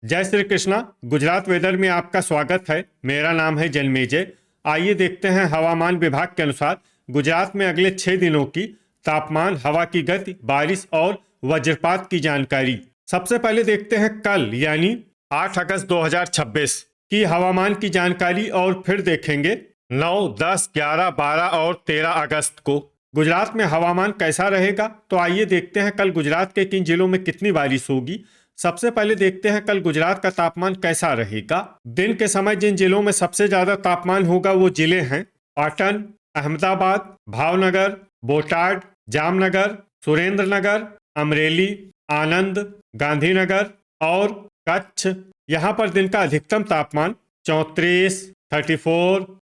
जय श्री कृष्णा। गुजरात वेदर में आपका स्वागत है। मेरा नाम है जन्मेजय। आइए देखते हैं हवामान विभाग के अनुसार गुजरात में अगले 6 दिनों की तापमान, हवा की गति, बारिश और वज्रपात की जानकारी। सबसे पहले देखते हैं कल यानी 8 अगस्त 2026 की हवामान की जानकारी और फिर देखेंगे 9, 10, 11, 12 और 13 अगस्त को गुजरात में हवामान कैसा रहेगा। तो आइए देखते हैं कल गुजरात के किन जिलों में कितनी बारिश होगी। सबसे पहले देखते हैं कल गुजरात का तापमान कैसा रहेगा। दिन के समय जिन जिलों में सबसे ज्यादा तापमान होगा वो जिले हैं पाटन, अहमदाबाद, भावनगर, बोटाड, जामनगर, सुरेंद्रनगर, अमरेली, आनंद, गांधीनगर और कच्छ। यहाँ पर दिन का अधिकतम तापमान 34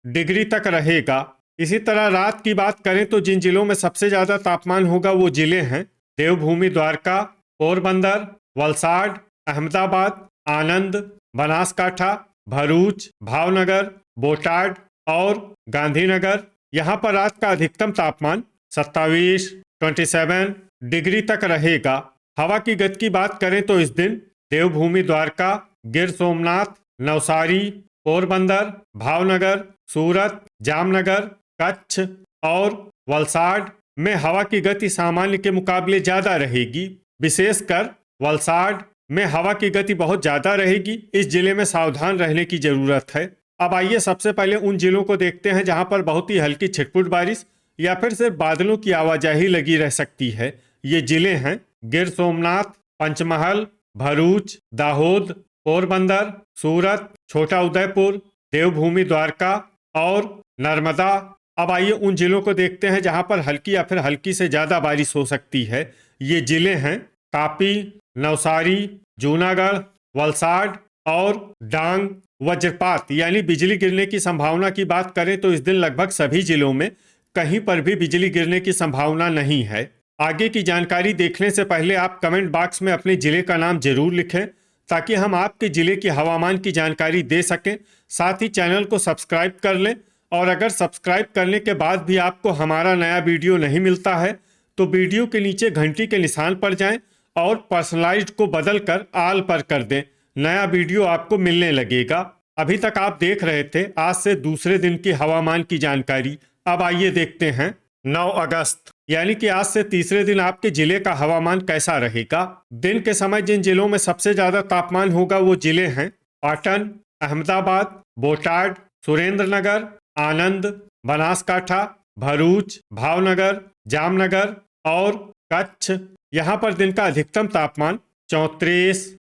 डिग्री तक रहेगा। इसी तरह रात की बात करें तो जिन जिलों में सबसे ज्यादा तापमान होगा वो जिले हैं देवभूमि, द्वारका, पोरबंदर, वलसाड, अहमदाबाद, आनंद, बनासकाठा, भरूच, भावनगर, बोटाड और गांधीनगर। यहाँ पर रात का अधिकतम तापमान 27 डिग्री तक रहेगा। हवा की गति की बात करें तो इस दिन देवभूमि, द्वारका, गिर सोमनाथ, नवसारी, पोरबंदर, भावनगर, सूरत, जामनगर, कच्छ और वलसाड में हवा की गति सामान्य के मुकाबले ज्यादा रहेगी। विशेषकर वलसाड में हवा की गति बहुत ज्यादा रहेगी। इस जिले में सावधान रहने की जरूरत है। अब आइए सबसे पहले उन जिलों को देखते हैं जहां पर बहुत ही हल्की छिटपुट बारिश या फिर सिर्फ बादलों की आवाजाही लगी रह सकती है। ये जिले हैं गिर सोमनाथ, पंचमहल, भरूच, दाहोद, पोरबंदर, सूरत, छोटा उदयपुर, देवभूमि, द्वारका और नर्मदा। अब आइए उन जिलों को देखते हैं जहां पर हल्की या फिर हल्की से ज्यादा बारिश हो सकती है। ये जिले हैं तापी, नवसारी, जूनागढ़, वलसाड और डांग। वज्रपात यानी बिजली गिरने की संभावना की बात करें तो इस दिन लगभग सभी जिलों में कहीं पर भी बिजली गिरने की संभावना नहीं है। आगे की जानकारी देखने से पहले आप कमेंट बॉक्स में अपने जिले का नाम जरूर लिखें ताकि हम आपके जिले की हवामान की जानकारी दे सकें। साथ ही चैनल को सब्सक्राइब कर लें और अगर सब्सक्राइब करने के बाद भी आपको हमारा नया वीडियो नहीं मिलता है तो वीडियो के नीचे घंटी के निशान पर जाएं और पर्सनलाइज्ड को बदलकर आल पर कर दें। नया वीडियो आपको मिलने लगेगा। अभी तक आप देख रहे थे आज से दूसरे दिन की हवामान की जानकारी। अब आइए देखते हैं 9 अगस्त यानी कि आज से तीसरे दिन आपके जिले का हवामान कैसा रहेगा। दिन के समय जिन जिलों में सबसे ज्यादा तापमान होगा वो जिले हैं पाटन, अहमदाबाद, बोटाड, सुरेंद्रनगर, आनंद, बनासकाठा, भरूच, भावनगर, जामनगर और कच्छ। यहाँ पर दिन का अधिकतम तापमान 34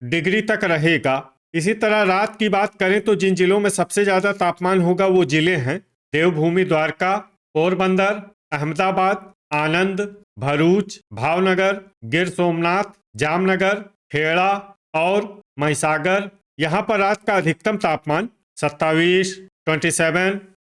डिग्री तक रहेगा। इसी तरह रात की बात करें तो जिन जिलों में सबसे ज्यादा तापमान होगा वो जिले हैं देवभूमि, द्वारका, पोरबंदर, अहमदाबाद, आनंद, भरूच, भावनगर, गिर सोमनाथ, जामनगर, खेड़ा और महिसागर। यहाँ पर रात का अधिकतम तापमान 27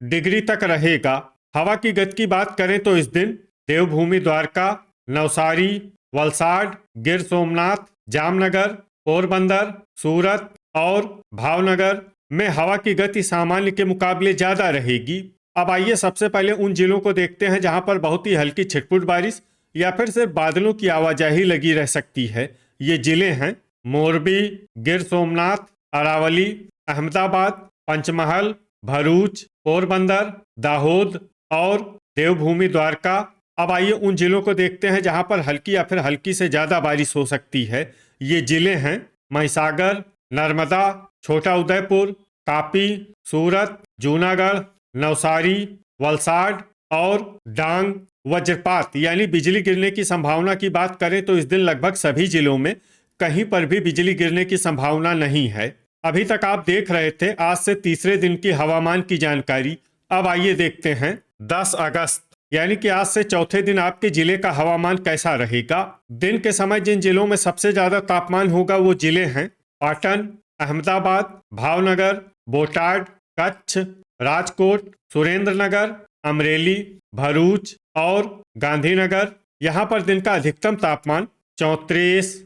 डिग्री तक रहेगा। हवा की गति की बात करें तो इस दिन देवभूमि, द्वारका, नवसारी, वलसाड, गिर सोमनाथ, जामनगर, पोरबंदर, सूरत और भावनगर में हवा की गति सामान्य के मुकाबले ज्यादा रहेगी। अब आइए सबसे पहले उन जिलों को देखते हैं जहां पर बहुत ही हल्की छिटपुट बारिश या फिर सिर्फ बादलों की आवाजाही लगी रह सकती है। ये जिले हैं मोरबी, गिर सोमनाथ, अरावली, अहमदाबाद, पंचमहल, भरूच, पोरबंदर, दाहोद और देवभूमि, द्वारका। अब आइए उन जिलों को देखते हैं जहां पर हल्की या फिर हल्की से ज्यादा बारिश हो सकती है। ये जिले हैं महिसागर, नर्मदा, छोटा उदयपुर, तापी, सूरत, जूनागढ़, नवसारी, वलसाड और डांग। वज्रपात यानी बिजली गिरने की संभावना की बात करें तो इस दिन लगभग सभी जिलों में कहीं पर भी बिजली गिरने की संभावना नहीं है। अभी तक आप देख रहे थे आज से तीसरे दिन की हवामान की जानकारी। अब आइए देखते हैं 10 अगस्त यानी कि आज से चौथे दिन आपके जिले का हवामान कैसा रहेगा। दिन के समय जिन जिलों में सबसे ज्यादा तापमान होगा वो जिले हैं पाटन, अहमदाबाद, भावनगर, बोटाड, कच्छ, राजकोट, सुरेंद्रनगर, अमरेली, भरूच और गांधीनगर। यहाँ पर दिन का अधिकतम तापमान 34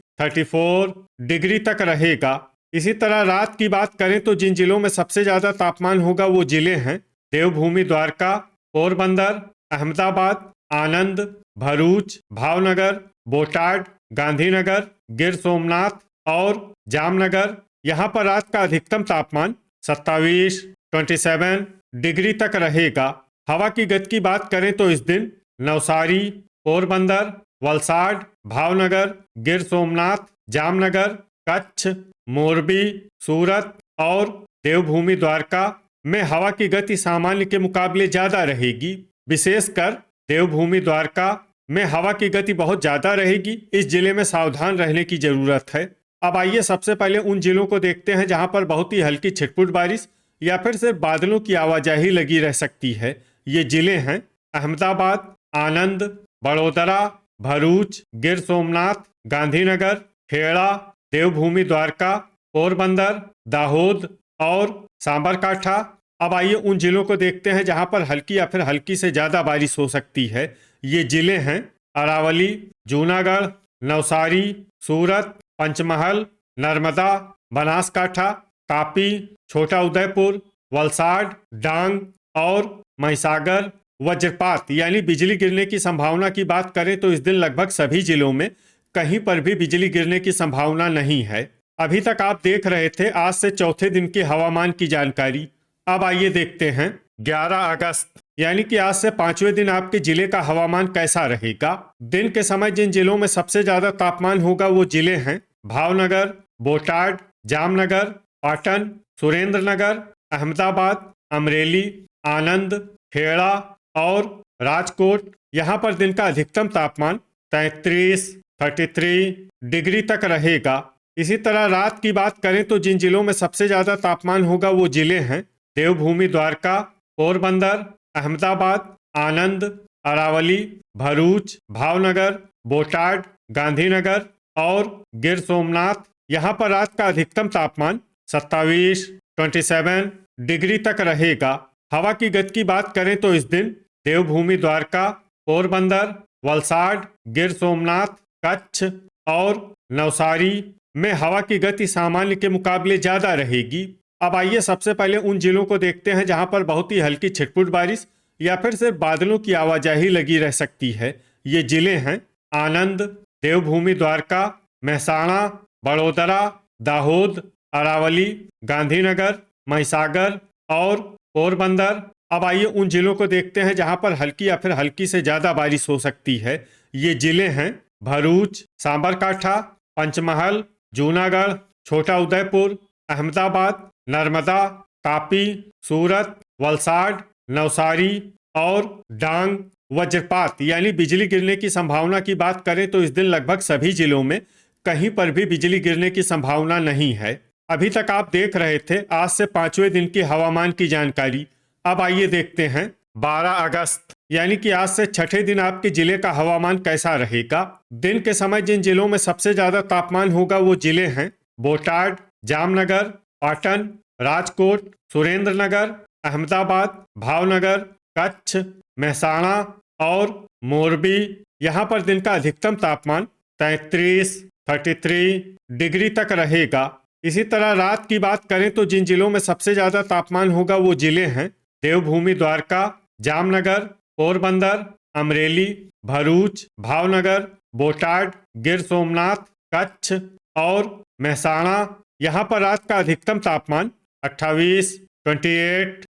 डिग्री तक रहेगा। इसी तरह रात की बात करें तो जिन जिलों में सबसे ज्यादा तापमान होगा वो जिले हैं देवभूमि, द्वारका, पोरबंदर, अहमदाबाद, आनंद, भरूच, भावनगर, बोटाड, गांधीनगर, गिर सोमनाथ, और जामनगर, यहाँ पर रात का अधिकतम तापमान 27 डिग्री तक रहेगा। हवा की गति की बात करें तो इस दिन नवसारी, पोरबंदर, वलसाड, भावनगर, गिर सोमनाथ, जामनगर, कच्छ, मोरबी, सूरत और देवभूमि द्वारका में हवा की गति सामान्य के मुकाबले ज्यादा रहेगी। विशेषकर देवभूमि द्वारका में हवा की गति बहुत ज्यादा रहेगी। इस जिले में सावधान रहने की जरूरत है। अब आइए सबसे पहले उन जिलों को देखते हैं जहां पर बहुत ही हल्की छिटपुट बारिश या फिर सिर्फ बादलों की आवाजाही लगी रह सकती है। ये जिले हैं अहमदाबाद, आनंद, बड़ोदरा, भरूच, गिर सोमनाथ, गांधीनगर, खेड़ा, देवभूमि द्वारका, पोरबंदर, दाहोद और सांबरकाठा। अब आइए उन जिलों को देखते हैं जहां पर हल्की या फिर हल्की से ज्यादा बारिश हो सकती है। ये जिले हैं अरावली, जूनागढ़, नवसारी, सूरत, पंचमहल, नर्मदा, बनासकाठा, कापी, छोटा उदयपुर, वलसाड, डांग और महिसागर। वज्रपात यानी बिजली गिरने की संभावना की बात करें तो इस दिन लगभग सभी जिलों में कहीं पर भी बिजली गिरने की संभावना नहीं है। अभी तक आप देख रहे थे आज से चौथे दिन के हवामान की जानकारी। अब आइए देखते हैं 11 अगस्त यानी कि आज से 5वें दिन आपके जिले का हवामान कैसा रहेगा। दिन के समय जिन जिलों में सबसे ज्यादा तापमान होगा वो जिले हैं भावनगर, बोटाड, जामनगर, पाटन, सुरेंद्रनगर, अहमदाबाद, अमरेली, आनंद, खेड़ा और राजकोट। यहाँ पर दिन का अधिकतम तापमान 33 डिग्री तक रहेगा। इसी तरह रात की बात करें तो जिन जिलों में सबसे ज्यादा तापमान होगा वो जिले हैं देवभूमि द्वारका, पोरबंदर, अहमदाबाद, आनंद, अरावली, भरूच, भावनगर, बोटाड, गांधीनगर और गिर सोमनाथ। यहाँ पर रात का अधिकतम तापमान 27 डिग्री तक रहेगा। हवा की गति की बात करें तो इस दिन देवभूमि द्वारका, पोरबंदर, वलसाड, गिर सोमनाथ, कच्छ और नवसारी में हवा की गति सामान्य के मुकाबले ज्यादा रहेगी। अब आइए सबसे पहले उन जिलों को देखते हैं जहां पर बहुत ही हल्की छिटपुट बारिश या फिर सिर्फ बादलों की आवाजाही लगी रह सकती है। ये जिले हैं आनंद, देवभूमि द्वारका, महसाणा, बड़ोदरा, दाहोद, अरावली, गांधीनगर, महिसागर और पोरबंदर। अब आइए उन जिलों को देखते हैं जहां पर हल्की या फिर हल्की से ज्यादा बारिश हो सकती है। ये जिले हैं भरूच, सांबरकाठा, पंचमहल, जूनागढ़, छोटा उदयपुर, अहमदाबाद, नर्मदा, कापी, सूरत, वलसाड, नवसारी और डांग। वज्रपात यानी बिजली गिरने की संभावना की बात करें तो इस दिन लगभग सभी जिलों में कहीं पर भी बिजली गिरने की संभावना नहीं है। अभी तक आप देख रहे थे आज से 5वें दिन की हवामान की जानकारी। अब आइए देखते हैं 12 अगस्त यानी कि आज से छठे दिन आपके जिले का हवामान कैसा रहेगा। दिन के समय जिन जिलों में सबसे ज्यादा तापमान होगा वो जिले हैं बोटाड, जामनगर, पाटन, राजकोट, सुरेंद्रनगर, अहमदाबाद, भावनगर, कच्छ, महसाणा और मोरबी। यहाँ पर दिन का अधिकतम तापमान 33 डिग्री तक रहेगा। इसी तरह रात की बात करें तो जिन जिलों में सबसे ज्यादा तापमान होगा वो जिले हैं देवभूमि द्वारका, जामनगर, पोरबंदर, अमरेली, भरूच, भावनगर, बोटाड, गिर सोमनाथ, कच्छ और महसाणा। यहाँ पर रात का अधिकतम तापमान 28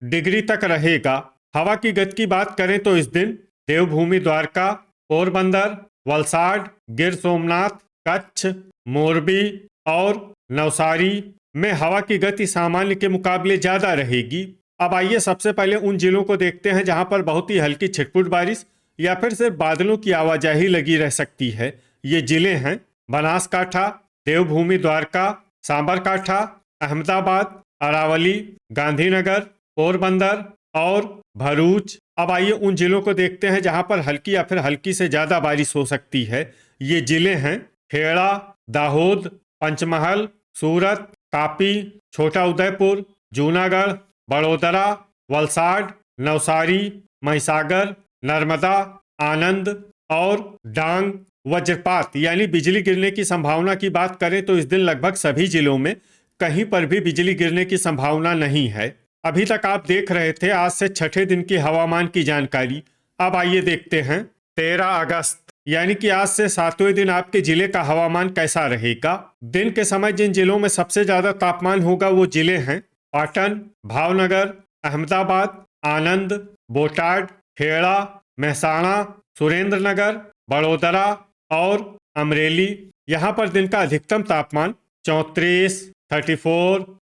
डिग्री तक रहेगा। हवा की गति की बात करें तो इस दिन देवभूमि द्वारका, पोरबंदर, वलसाड, गिर सोमनाथ, कच्छ, मोरबी और नवसारी में हवा की गति सामान्य के मुकाबले ज्यादा रहेगी। अब आइए सबसे पहले उन जिलों को देखते हैं जहां पर बहुत ही हल्की छिटपुट बारिश या फिर सिर्फ बादलों की आवाजाही लगी रह सकती है। ये जिले हैं बनासकाठा, देवभूमि द्वारका, सांबरकाठा, अहमदाबाद, अरावली, गांधीनगर, पोरबंदर और भरूच। अब आइए उन जिलों को देखते हैं जहां पर हल्की या फिर हल्की से ज्यादा बारिश हो सकती है। ये जिले हैं खेड़ा, दाहोद, पंचमहल, सूरत, कापी, छोटा उदयपुर, जूनागढ़, बड़ोदरा, वलसाड, नवसारी, महिसागर, नर्मदा, आनंद और डांग। वज्रपात यानी बिजली गिरने की संभावना की बात करें तो इस दिन लगभग सभी जिलों में कहीं पर भी बिजली गिरने की संभावना नहीं है। अभी तक आप देख रहे थे आज से छठे दिन की हवामान की जानकारी। अब आइए देखते हैं 13 अगस्त यानी कि आज से 7वें दिन आपके जिले का हवामान कैसा रहेगा। दिन के समय जिन जिलों में सबसे ज्यादा तापमान होगा वो जिले हैं पाटन, भावनगर, अहमदाबाद, आनंद, बोटाड, खेड़ा, मेहसाणा, सुरेंद्रनगर, बड़ोदरा और अमरेली। यहाँ पर दिन का अधिकतम तापमान 34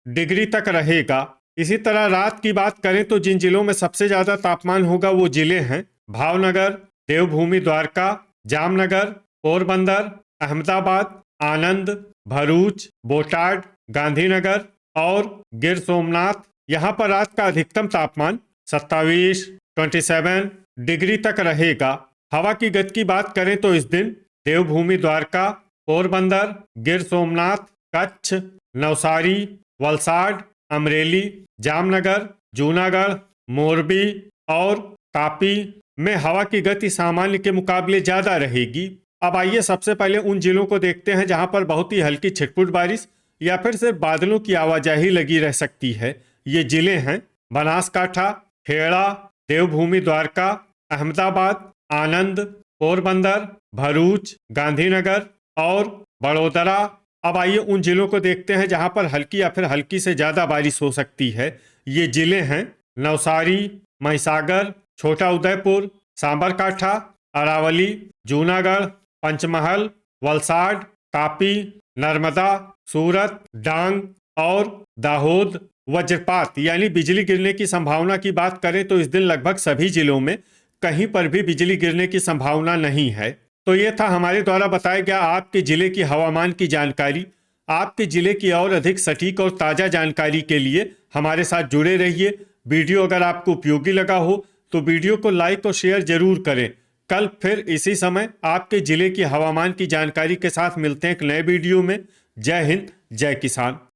डिग्री तक रहेगा। इसी तरह रात की बात करें तो जिन जिलों में सबसे ज्यादा तापमान होगा वो जिले हैं भावनगर, देवभूमि द्वारका, जामनगर, पोरबंदर, अहमदाबाद, आनंद, भरूच, बोटाड, गांधीनगर और गिर सोमनाथ। यहाँ पर रात का अधिकतम तापमान 27 डिग्री तक रहेगा। हवा की गति की बात करें तो इस दिन देवभूमि द्वारका, पोरबंदर, गिर सोमनाथ, कच्छ, नवसारी, वलसाड, अमरेली, जामनगर, जूनागढ़, मोरबी और तापी में हवा की गति सामान्य के मुकाबले ज्यादा रहेगी। अब आइए सबसे पहले उन जिलों को देखते हैं जहां पर बहुत ही हल्की छिटपुट बारिश या फिर सिर्फ बादलों की आवाजाही लगी रह सकती है। ये जिले हैं बनासकाठा, खेड़ा, देवभूमि द्वारका, अहमदाबाद, आनंद, पोरबंदर, भरूच, गांधीनगर और बड़ोदरा। अब आइए उन जिलों को देखते हैं जहां पर हल्की या फिर हल्की से ज्यादा बारिश हो सकती है। ये जिले हैं नवसारी, महिसागर, छोटा उदयपुर, सांबरकाठा, अरावली, जूनागढ़, पंचमहल, वलसाड, तापी, नर्मदा, सूरत, डांग और दाहोद। वज्रपात यानी बिजली गिरने की संभावना की बात करें तो इस दिन लगभग सभी जिलों में कहीं पर भी बिजली गिरने की संभावना नहीं है। तो ये था हमारे द्वारा बताया गया आपके जिले की हवामान की जानकारी। आपके जिले की और अधिक सटीक और ताज़ा जानकारी के लिए हमारे साथ जुड़े रहिए। वीडियो अगर आपको उपयोगी लगा हो तो वीडियो को लाइक और शेयर जरूर करें। कल फिर इसी समय आपके जिले की हवामान की जानकारी के साथ मिलते हैं एक नए वीडियो में। जय हिंद, जय किसान।